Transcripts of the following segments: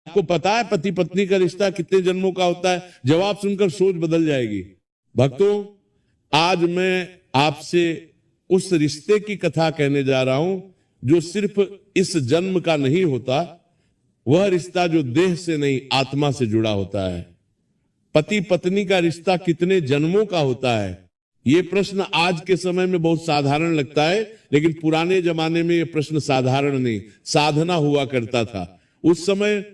आपको पता है पति पत्नी का रिश्ता कितने जन्मों का होता है? जवाब सुनकर सोच बदल जाएगी। भक्तों, आज मैं आपसे उस रिश्ते की कथा कहने जा रहा हूं जो सिर्फ इस जन्म का नहीं होता, वह रिश्ता जो देह से नहीं आत्मा से जुड़ा होता है। पति पत्नी का रिश्ता कितने जन्मों का होता है? ये प्रश्न आज के समय में बहुत साधारण लगता है, लेकिन पुराने जमाने में यह प्रश्न साधारण नहीं, साधना हुआ करता था। उस समय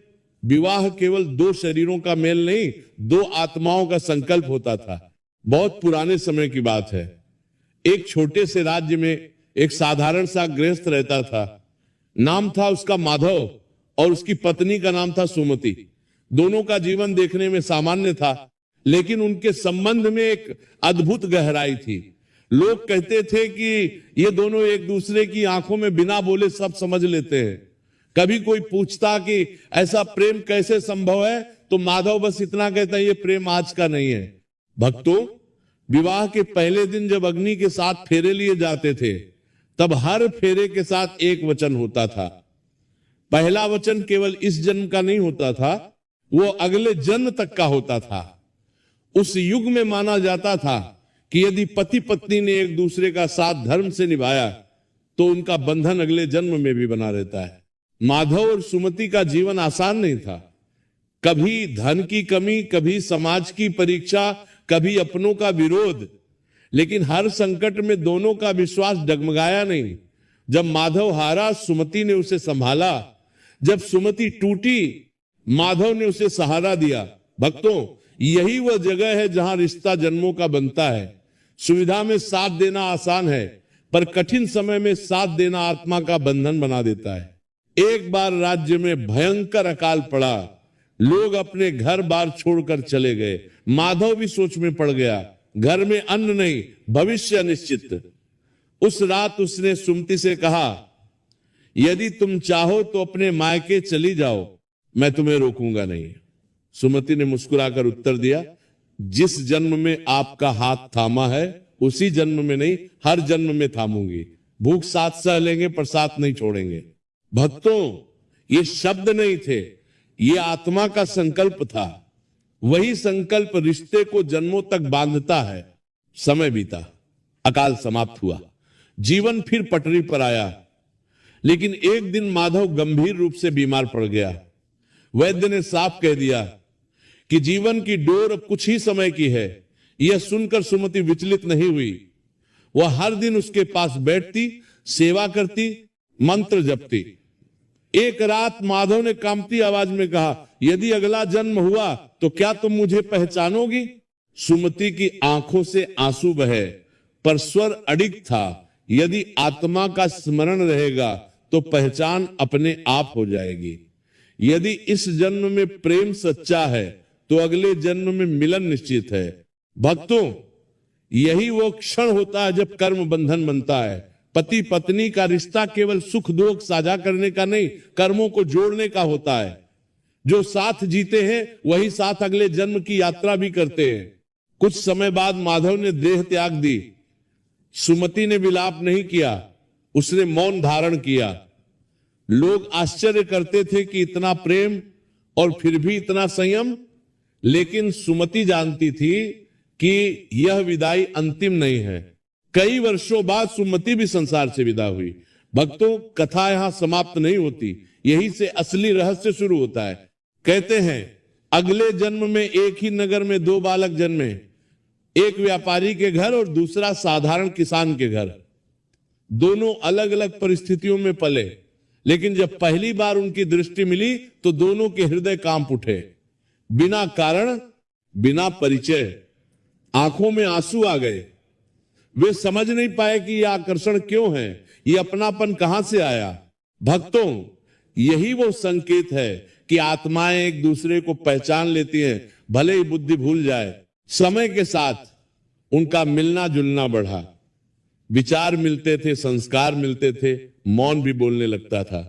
विवाह केवल दो शरीरों का मेल नहीं, दो आत्माओं का संकल्प होता था। बहुत पुराने समय की बात है। एक छोटे से राज्य में एक साधारण सा गृहस्थ रहता था। नाम था उसका माधव और उसकी पत्नी का नाम था सुमति। दोनों का जीवन देखने में सामान्य था, लेकिन उनके संबंध में एक अद्भुत गहराई थी। लोग कहते थे कि ये दोनों एक दूसरे की आंखों में बिना बोले सब समझ लेते हैं। कभी कोई पूछता कि ऐसा प्रेम कैसे संभव है, तो माधव बस इतना कहता है, ये प्रेम आज का नहीं है। भक्तों, विवाह के पहले दिन जब अग्नि के साथ फेरे लिए जाते थे, तब हर फेरे के साथ एक वचन होता था। पहला वचन केवल इस जन्म का नहीं होता था, वो अगले जन्म तक का होता था। उस युग में माना जाता था कि यदि पति पत्नी ने एक दूसरे का साथ धर्म से निभाया तो उनका बंधन अगले जन्म में भी बना रहता है। माधव और सुमति का जीवन आसान नहीं था। कभी धन की कमी, कभी समाज की परीक्षा, कभी अपनों का विरोध, लेकिन हर संकट में दोनों का विश्वास डगमगाया नहीं। जब माधव हारा, सुमति ने उसे संभाला। जब सुमति टूटी, माधव ने उसे सहारा दिया। भक्तों, यही वह जगह है जहां रिश्ता जन्मों का बनता है। सुविधा में साथ देना आसान है, पर कठिन समय में साथ देना आत्मा का बंधन बना देता है। एक बार राज्य में भयंकर अकाल पड़ा। लोग अपने घर बार छोड़कर चले गए। माधव भी सोच में पड़ गया। घर में अन्न नहीं, भविष्य अनिश्चित। उस रात उसने सुमति से कहा, यदि तुम चाहो तो अपने मायके चली जाओ, मैं तुम्हें रोकूंगा नहीं। सुमति ने मुस्कुराकर उत्तर दिया, जिस जन्म में आपका हाथ थामा है, उसी जन्म में नहीं, हर जन्म में थामूंगी। भूख साथ सह लेंगे, पर साथ नहीं छोड़ेंगे। भक्तों, ये शब्द नहीं थे, ये आत्मा का संकल्प था। वही संकल्प रिश्ते को जन्मों तक बांधता है। समय बीता, अकाल समाप्त हुआ, जीवन फिर पटरी पर आया। लेकिन एक दिन माधव गंभीर रूप से बीमार पड़ गया। वैद्य ने साफ कह दिया कि जीवन की डोर अब कुछ ही समय की है। यह सुनकर सुमति विचलित नहीं हुई। वह हर दिन उसके पास बैठती, सेवा करती, मंत्र जपती। एक रात माधव ने कांपती आवाज में कहा, यदि अगला जन्म हुआ तो क्या तुम मुझे पहचानोगी? सुमति की आंखों से आंसू बहे, पर स्वर अडिग था, यदि आत्मा का स्मरण रहेगा तो पहचान अपने आप हो जाएगी। यदि इस जन्म में प्रेम सच्चा है तो अगले जन्म में मिलन निश्चित है। भक्तों, यही वो क्षण होता है जब कर्म बंधन बनता है। पति पत्नी का रिश्ता केवल सुख दुख साझा करने का नहीं, कर्मों को जोड़ने का होता है। जो साथ जीते हैं वही साथ अगले जन्म की यात्रा भी करते हैं। कुछ समय बाद माधव ने देह त्याग दी। सुमति ने विलाप नहीं किया, उसने मौन धारण किया। लोग आश्चर्य करते थे कि इतना प्रेम और फिर भी इतना संयम, लेकिन सुमति जानती थी कि यह विदाई अंतिम नहीं है। कई वर्षों बाद सुमति भी संसार से विदा हुई। भक्तों, कथा यहां समाप्त नहीं होती, यही से असली रहस्य शुरू होता है। कहते हैं अगले जन्म में एक ही नगर में दो बालक जन्मे, एक व्यापारी के घर और दूसरा साधारण किसान के घर। दोनों अलग अलग परिस्थितियों में पले, लेकिन जब पहली बार उनकी दृष्टि मिली तो दोनों के हृदय कांप उठे। बिना कारण, बिना परिचय, आंखों में आंसू आ गए। वे समझ नहीं पाए कि यह आकर्षण क्यों है, यह अपनापन कहां से आया। भक्तों, यही वो संकेत है कि आत्माएं एक दूसरे को पहचान लेती हैं, भले ही बुद्धि भूल जाए। समय के साथ उनका मिलना जुलना बढ़ा, विचार मिलते थे, संस्कार मिलते थे, मौन भी बोलने लगता था।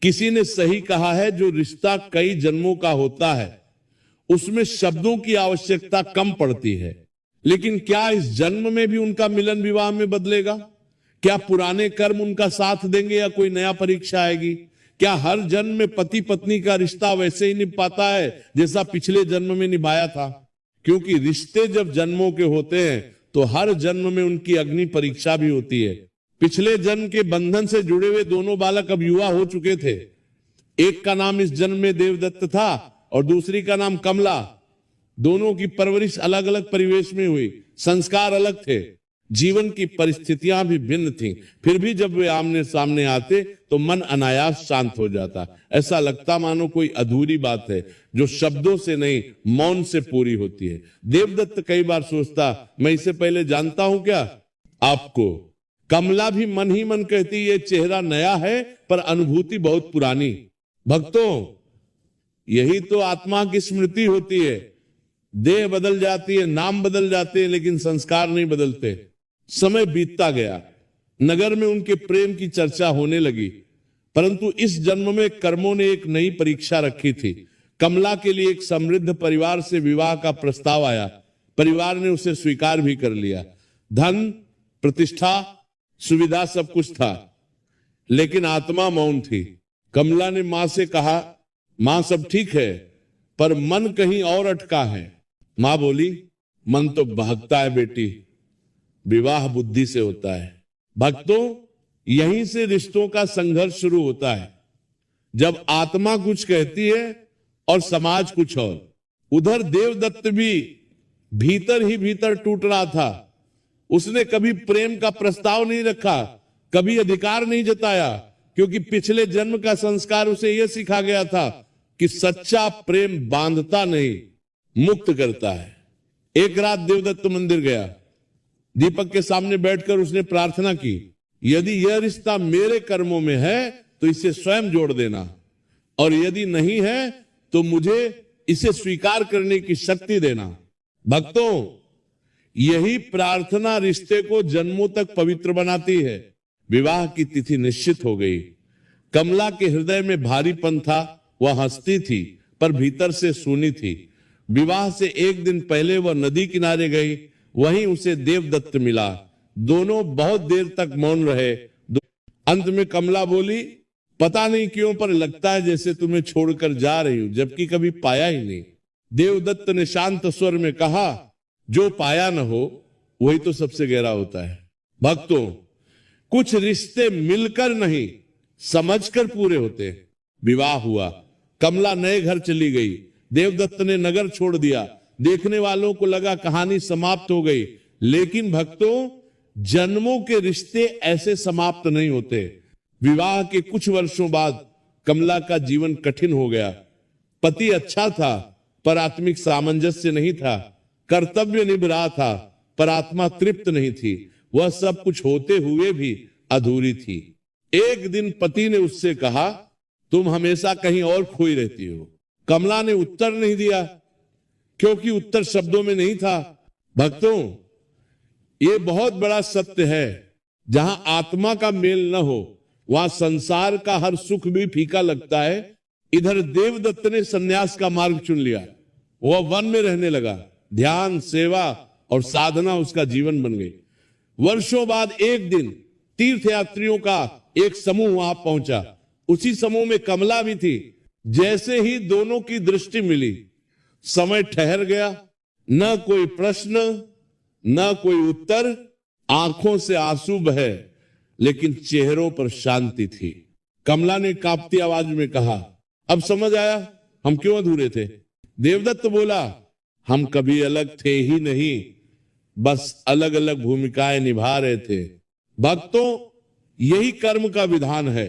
किसी ने सही कहा है, जो रिश्ता कई जन्मों का होता है उसमें शब्दों की आवश्यकता कम पड़ती है। लेकिन क्या इस जन्म में भी उनका मिलन विवाह में बदलेगा? क्या पुराने कर्म उनका साथ देंगे या कोई नया परीक्षा आएगी? क्या हर जन्म में पति पत्नी का रिश्ता वैसे ही निभ पाता है जैसा पिछले जन्म में निभाया था? क्योंकि रिश्ते जब जन्मों के होते हैं तो हर जन्म में उनकी अग्नि परीक्षा भी होती है। पिछले जन्म के बंधन से जुड़े हुए दोनों बालक अब युवा हो चुके थे। एक का नाम इस जन्म में देवदत्त था और दूसरी का नाम कमला। दोनों की परवरिश अलग अलग परिवेश में हुई, संस्कार अलग थे, जीवन की परिस्थितियां भी भिन्न थीं। फिर भी जब वे आमने सामने आते तो मन अनायास शांत हो जाता। ऐसा लगता मानो कोई अधूरी बात है जो शब्दों से नहीं मौन से पूरी होती है। देवदत्त कई बार सोचता, मैं इससे पहले जानता हूं क्या आपको? कमला भी मन ही मन कहती, ये चेहरा नया है पर अनुभूति बहुत पुरानी। भक्तों, यही तो आत्मा की स्मृति होती है। देह बदल जाती है, नाम बदल जाते हैं, लेकिन संस्कार नहीं बदलते। समय बीतता गया, नगर में उनके प्रेम की चर्चा होने लगी, परंतु इस जन्म में कर्मों ने एक नई परीक्षा रखी थी। कमला के लिए एक समृद्ध परिवार से विवाह का प्रस्ताव आया। परिवार ने उसे स्वीकार भी कर लिया। धन, प्रतिष्ठा, सुविधा सब कुछ था, लेकिन आत्मा मौन थी। कमला ने मां से कहा, मां सब ठीक है पर मन कहीं और अटका है। मां बोली, मन तो बहकता है बेटी, विवाह बुद्धि से होता है। भक्तों, यहीं से रिश्तों का संघर्ष शुरू होता है, जब आत्मा कुछ कहती है और समाज कुछ और। उधर देवदत्त भी भीतर ही भीतर टूट रहा था। उसने कभी प्रेम का प्रस्ताव नहीं रखा, कभी अधिकार नहीं जताया, क्योंकि पिछले जन्म का संस्कार उसे यह सिखा गया था कि सच्चा प्रेम बांधता नहीं, मुक्त करता है। एक रात देवदत्त मंदिर गया। दीपक के सामने बैठकर उसने प्रार्थना की, यदि यह रिश्ता मेरे कर्मों में है तो इसे स्वयं जोड़ देना, और यदि नहीं है तो मुझे इसे स्वीकार करने की शक्ति देना। भक्तों, यही प्रार्थना रिश्ते को जन्मों तक पवित्र बनाती है। विवाह की तिथि निश्चित हो गई। कमला के हृदय में भारीपन था, वह हंसती थी पर भीतर से सूनी थी। विवाह से एक दिन पहले वह नदी किनारे गई, वहीं उसे देवदत्त मिला। दोनों बहुत देर तक मौन रहे। अंत में कमला बोली, पता नहीं क्यों पर लगता है जैसे तुम्हें छोड़कर जा रही हूं, जबकि कभी पाया ही नहीं। देवदत्त ने शांत स्वर में कहा, जो पाया न हो वही तो सबसे गहरा होता है। भक्तों, कुछ रिश्ते मिलकर नहीं समझकर पूरे होते। विवाह हुआ, कमला नए घर चली गई, देवदत्त ने नगर छोड़ दिया। देखने वालों को लगा कहानी समाप्त हो गई, लेकिन भक्तों, जन्मों के रिश्ते ऐसे समाप्त नहीं होते। विवाह के कुछ वर्षों बाद कमला का जीवन कठिन हो गया। पति अच्छा था पर आत्मिक सामंजस्य नहीं था। कर्तव्य निभ रहा था पर आत्मा तृप्त नहीं थी। वह सब कुछ होते हुए भी अधूरी थी। एक दिन पति ने उससे कहा, तुम हमेशा कहीं और खोई रहती हो। कमला ने उत्तर नहीं दिया, क्योंकि उत्तर शब्दों में नहीं था। भक्तों, ये बहुत बड़ा सत्य है। जहां आत्मा का मेल न हो वहां संसार का हर सुख भी फीका लगता है। इधर देवदत्त ने सन्यास का मार्ग चुन लिया। वह वन में रहने लगा। ध्यान, सेवा और साधना उसका जीवन बन गई। वर्षों बाद एक दिन तीर्थयात्रियों का एक समूह वहां पहुंचा। उसी समूह में कमला भी थी। जैसे ही दोनों की दृष्टि मिली, समय ठहर गया। न कोई प्रश्न, न कोई उत्तर। आंखों से आंसू बहे, लेकिन चेहरों पर शांति थी। कमला ने कांपती आवाज में कहा, अब समझ आया हम क्यों अधूरे थे। देवदत्त बोला, हम कभी अलग थे ही नहीं, बस अलग अलग भूमिकाएं निभा रहे थे। भक्तों, यही कर्म का विधान है।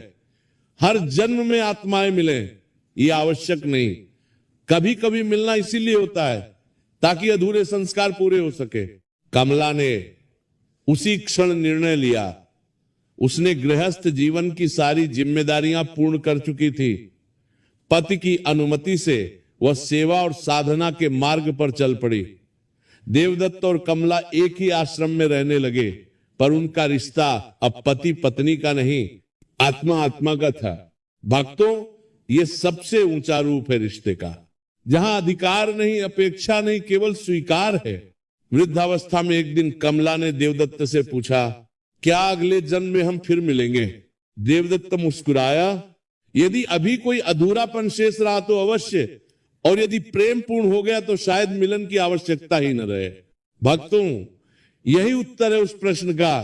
हर जन्म में आत्माएं मिले ये आवश्यक नहीं। कभी कभी मिलना इसीलिए होता है ताकि अधूरे संस्कार पूरे हो सके। कमला ने उसी क्षण निर्णय लिया। उसने गृहस्थ जीवन की सारी जिम्मेदारियां पूर्ण कर चुकी थी। पति की अनुमति से वह सेवा और साधना के मार्ग पर चल पड़ी। देवदत्त और कमला एक ही आश्रम में रहने लगे, पर उनका रिश्ता अब पति पत्नी का नहीं, आत्मा आत्मा का था। भक्तों, ये सबसे ऊंचा रूप है रिश्ते का, जहां अधिकार नहीं, अपेक्षा नहीं, केवल स्वीकार है। वृद्धावस्था में एक दिन कमला ने देवदत्त से पूछा, क्या अगले जन्म में हम फिर मिलेंगे? देवदत्त मुस्कुराया, यदि अभी कोई अधूरापन शेष रहा तो अवश्य, और यदि प्रेम पूर्ण हो गया तो शायद मिलन की आवश्यकता ही न रहे। भक्तों, यही उत्तर है उस प्रश्न का,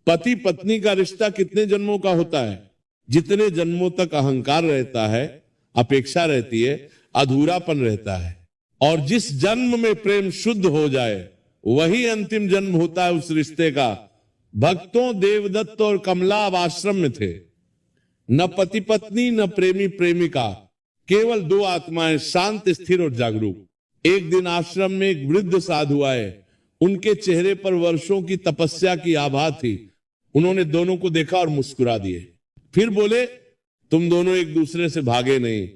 पति पत्नी का रिश्ता कितने जन्मों का होता है? जितने जन्मों तक अहंकार रहता है, अपेक्षा रहती है, अधूरापन रहता है, और जिस जन्म में प्रेम शुद्ध हो जाए वही अंतिम जन्म होता है उस रिश्ते का। भक्तों, देवदत्त और कमला अब आश्रम में थे, न पति पत्नी न प्रेमी प्रेमिका, केवल दो आत्माएं, शांत स्थिर और जागरूक। एक दिन आश्रम में एक वृद्ध साधु आए, उनके चेहरे पर वर्षों की तपस्या की आभा थी। उन्होंने दोनों को देखा और मुस्कुरा दिए, फिर बोले, तुम दोनों एक दूसरे से भागे नहीं,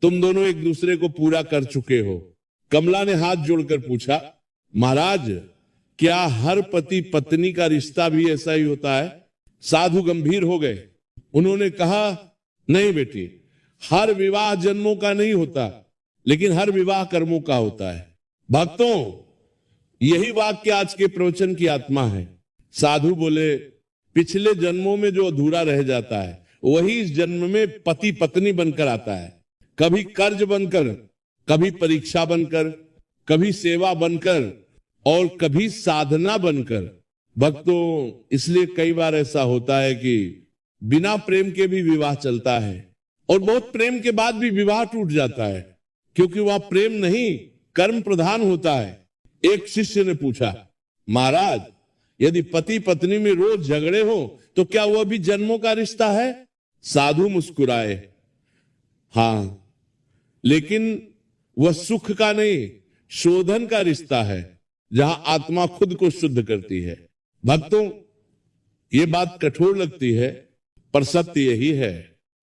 तुम दोनों एक दूसरे को पूरा कर चुके हो। कमला ने हाथ जोड़कर पूछा, महाराज, क्या हर पति पत्नी का रिश्ता भी ऐसा ही होता है? साधु गंभीर हो गए, उन्होंने कहा, नहीं बेटी, हर विवाह जन्मों का नहीं होता, लेकिन हर विवाह कर्मों का होता है। भक्तों, यही वाक्य आज के प्रवचन की आत्मा है। साधु बोले, पिछले जन्मों में जो अधूरा रह जाता है वही इस जन्म में पति पत्नी बनकर आता है, कभी कर्ज बनकर, कभी परीक्षा बनकर, कभी सेवा बनकर और कभी साधना बनकर। भक्तों, इसलिए कई बार ऐसा होता है कि बिना प्रेम के भी विवाह चलता है और बहुत प्रेम के बाद भी विवाह टूट जाता है, क्योंकि वह प्रेम नहीं, कर्म प्रधान होता है। एक शिष्य ने पूछा, महाराज, यदि पति पत्नी में रोज झगड़े हो तो क्या वह भी जन्मों का रिश्ता है? साधु मुस्कुराए, हाँ, लेकिन वह सुख का नहीं, शोधन का रिश्ता है, जहां आत्मा खुद को शुद्ध करती है। भक्तों, ये बात कठोर लगती है, पर सत्य यही है,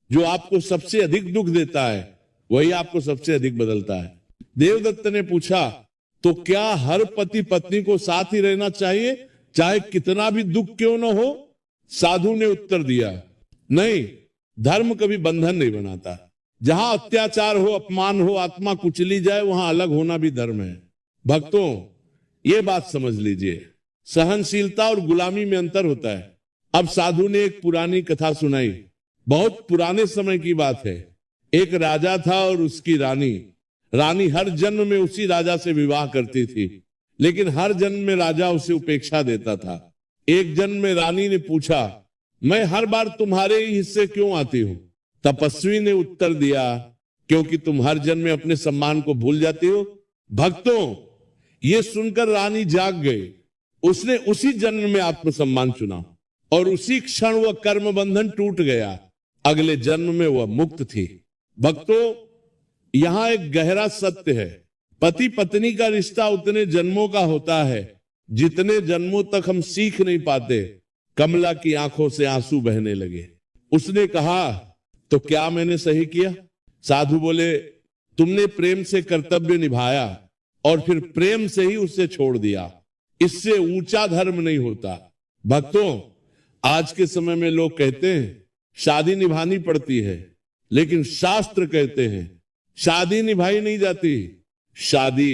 जो आपको सबसे अधिक दुख देता है वही आपको सबसे अधिक बदलता है। देवदत्त ने पूछा, तो क्या हर पति पत्नी को साथ ही रहना चाहिए, चाहे कितना भी दुख क्यों न हो? साधु ने उत्तर दिया, नहीं, धर्म कभी बंधन नहीं बनाता। जहां अत्याचार हो, अपमान हो, आत्मा कुचली जाए, वहां अलग होना भी धर्म है। भक्तों, ये बात समझ लीजिए, सहनशीलता और गुलामी में अंतर होता है। अब साधु ने एक पुरानी कथा सुनाई, बहुत पुराने समय की बात है। एक राजा था और उसकी रानी। रानी हर जन्म में उसी राजा से विवाह करती थी, लेकिन हर जन्म में राजा उसे उपेक्षा देता था। एक जन्म में रानी ने पूछा, मैं हर बार तुम्हारे ही हिस्से क्यों आती हूं? तपस्वी ने उत्तर दिया, क्योंकि तुम हर जन्म में अपने सम्मान को भूल जाती हो। भक्तों, ये सुनकर रानी जाग गई। उसने उसी जन्म में आत्मसम्मान चुना और उसी क्षण वह कर्म बंधन टूट गया। अगले जन्म में वह मुक्त थी। भक्तों, यहां एक गहरा सत्य है, पति पत्नी का रिश्ता उतने जन्मों का होता है जितने जन्मों तक हम सीख नहीं पाते। कमला की आंखों से आंसू बहने लगे। उसने कहा, तो क्या मैंने सही किया? साधु बोले, तुमने प्रेम से कर्तव्य निभाया और फिर प्रेम से ही उसे छोड़ दिया। इससे ऊंचा धर्म नहीं होता। भक्तों, आज के समय में लोग कहते हैं शादी निभानी पड़ती है, लेकिन शास्त्र कहते हैं शादी निभाई नहीं जाती, शादी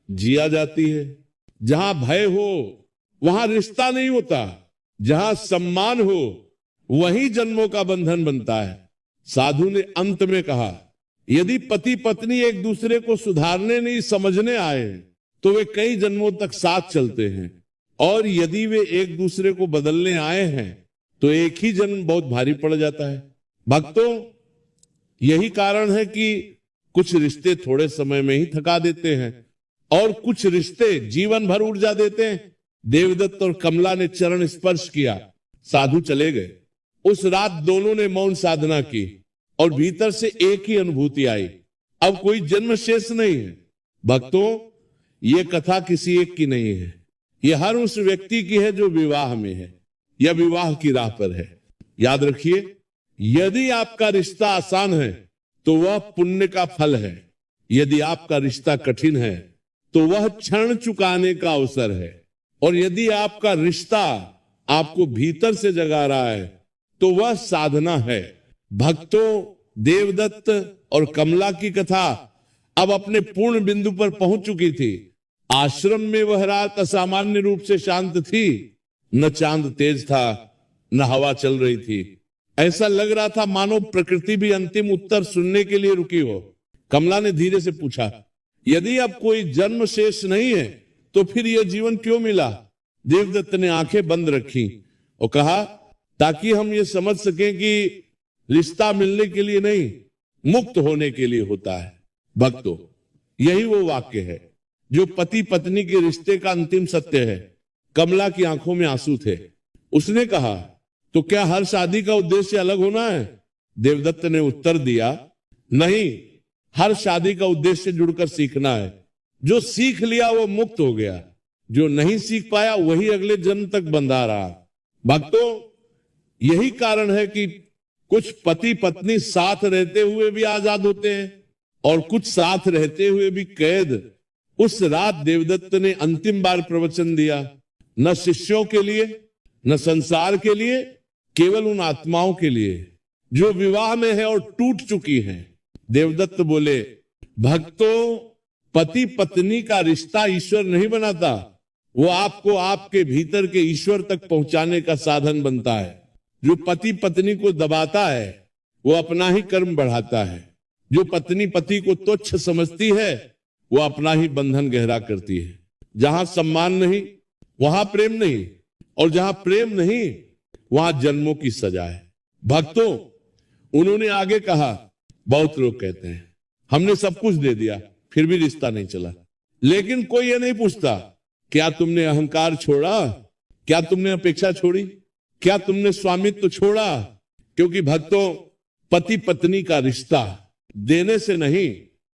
जिया जाती है। जहां भय हो वहां रिश्ता नहीं होता, जहां सम्मान हो वही जन्मों का बंधन बनता है। साधु ने अंत में कहा, यदि पति पत्नी एक दूसरे को सुधारने नहीं समझने आए तो वे कई जन्मों तक साथ चलते हैं, और यदि वे एक दूसरे को बदलने आए हैं तो एक ही जन्म बहुत भारी पड़ जाता है। भक्तों, यही कारण है कि कुछ रिश्ते थोड़े समय में ही थका देते हैं और कुछ रिश्ते जीवन भर ऊर्जा देते हैं। देवदत्त और कमला ने चरण स्पर्श किया, साधु चले गए। उस रात दोनों ने मौन साधना की और भीतर से एक ही अनुभूति आई, अब कोई जन्म शेष नहीं है। भक्तों, ये कथा किसी एक की नहीं है, ये हर उस व्यक्ति की है जो विवाह में है या विवाह की राह पर है। याद रखिए, यदि आपका रिश्ता आसान है तो वह पुण्य का फल है, यदि आपका रिश्ता कठिन है तो वह क्षण चुकाने का अवसर है, और यदि आपका रिश्ता आपको भीतर से जगा रहा है तो वह साधना है। भक्तों, देवदत्त और कमला की कथा अब अपने पूर्ण बिंदु पर पहुंच चुकी थी। आश्रम में वह रात असामान्य रूप से शांत थी, न चांद तेज था, न हवा चल रही थी। ऐसा लग रहा था मानो प्रकृति भी अंतिम उत्तर सुनने के लिए रुकी हो। कमला ने धीरे से पूछा, यदि अब कोई जन्म शेष नहीं है तो फिर यह जीवन क्यों मिला? देवदत्त ने आंखें बंद रखी और कहा, ताकि हम ये समझ सकें कि रिश्ता मिलने के लिए नहीं, मुक्त होने के लिए होता है। भक्तों, यही वो वाक्य है जो पति पत्नी के रिश्ते का अंतिम सत्य है। कमला की आंखों में आंसू थे। उसने कहा, तो क्या हर शादी का उद्देश्य अलग होना है? देवदत्त ने उत्तर दिया, नहीं, हर शादी का उद्देश्य जुड़कर सीखना है। जो सीख लिया वो मुक्त हो गया, जो नहीं सीख पाया वही अगले जन्म तक बंधा रहा। भक्तों, यही कारण है कि कुछ पति पत्नी साथ रहते हुए भी आजाद होते हैं और कुछ साथ रहते हुए भी कैद। उस रात देवदत्त ने अंतिम बार प्रवचन दिया, न शिष्यों के लिए, न संसार के लिए, केवल उन आत्माओं के लिए जो विवाह में है और टूट चुकी हैं। देवदत्त बोले, भक्तों, पति पत्नी का रिश्ता ईश्वर नहीं बनाता, वो आपको आपके भीतर के ईश्वर तक पहुंचाने का साधन बनता है। जो पति पत्नी को दबाता है वो अपना ही कर्म बढ़ाता है। जो पत्नी पति को तुच्छ समझती है वो अपना ही बंधन गहरा करती है। जहां सम्मान नहीं वहां प्रेम नहीं, और जहां प्रेम नहीं वहां जन्मों की सजा है। भक्तों, उन्होंने आगे कहा, बहुत लोग कहते हैं हमने सब कुछ दे दिया फिर भी रिश्ता नहीं चला, लेकिन कोई ये नहीं पूछता, क्या तुमने अहंकार छोड़ा? क्या तुमने अपेक्षा छोड़ी? क्या तुमने स्वामित्व छोड़ा? क्योंकि भक्तों, पति पत्नी का रिश्ता देने से नहीं,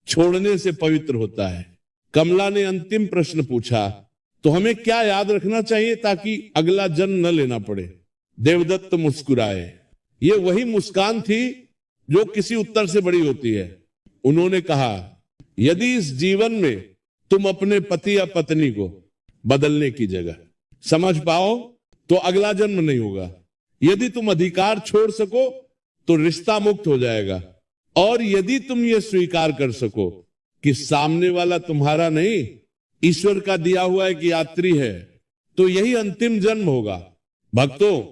छोड़ने से पवित्र होता है। कमला ने अंतिम प्रश्न पूछा, तो हमें क्या याद रखना चाहिए ताकि अगला जन्म न लेना पड़े? देवदत्त मुस्कुराए। ये वही मुस्कान थी जो किसी उत्तर से बड़ी होती है। उन्होंने कहा, यदि इस जीवन में तुम अपने पति या पत्नी को बदलने की जगह समझ पाओ तो अगला जन्म नहीं होगा। यदि तुम अधिकार छोड़ सको तो रिश्ता मुक्त हो जाएगा, और यदि तुम ये स्वीकार कर सको कि सामने वाला तुम्हारा नहीं, ईश्वर का दिया हुआ एक यात्री है, तो यही अंतिम जन्म होगा। भक्तों,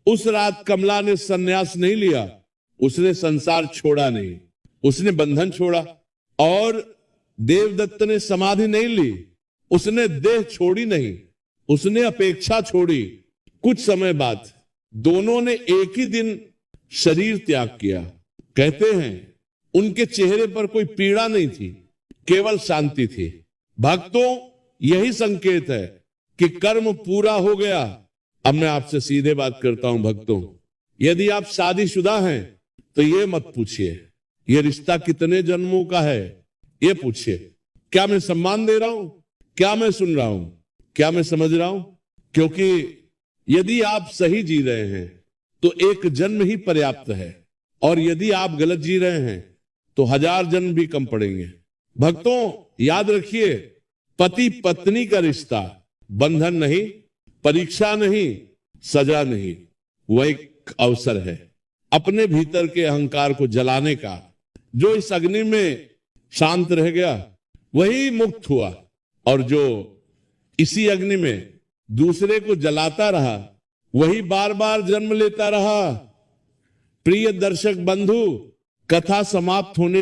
उस रात कमला ने संन्यास नहीं लिया, उसने संसार छोड़ा नहीं, उसने बंधन छोड़ा। और देवदत्त ने समाधि नहीं ली, उसने देह छोड़ी नहीं, उसने अपेक्षा छोड़ी। कुछ समय बाद दोनों ने एक ही दिन शरीर त्याग किया। कहते हैं उनके चेहरे पर कोई पीड़ा नहीं थी, केवल शांति थी। भक्तों, यही संकेत है कि कर्म पूरा हो गया। अब मैं आपसे सीधे बात करता हूं भक्तों, यदि आप शादीशुदा हैं तो ये मत पूछिए ये रिश्ता कितने जन्मों का है, ये पूछिए क्या मैं सम्मान दे रहा हूं, क्या मैं सुन रहा हूं, क्या मैं समझ रहा हूं। क्योंकि यदि आप सही जी रहे हैं तो एक जन्म ही पर्याप्त है, और यदि आप गलत जी रहे हैं तो 1000 जन्म भी कम पड़ेंगे। भक्तों, याद रखिए, पति पत्नी का रिश्ता बंधन नहीं, परीक्षा नहीं, सजा नहीं, वह एक अवसर है अपने भीतर के अहंकार को जलाने का। जो इस अग्नि में शांत रह गया वही मुक्त हुआ, और जो इसी अग्नि में दूसरे को जलाता रहा वही बार बार जन्म लेता रहा। प्रिय दर्शक बंधु, कथा समाप्त होने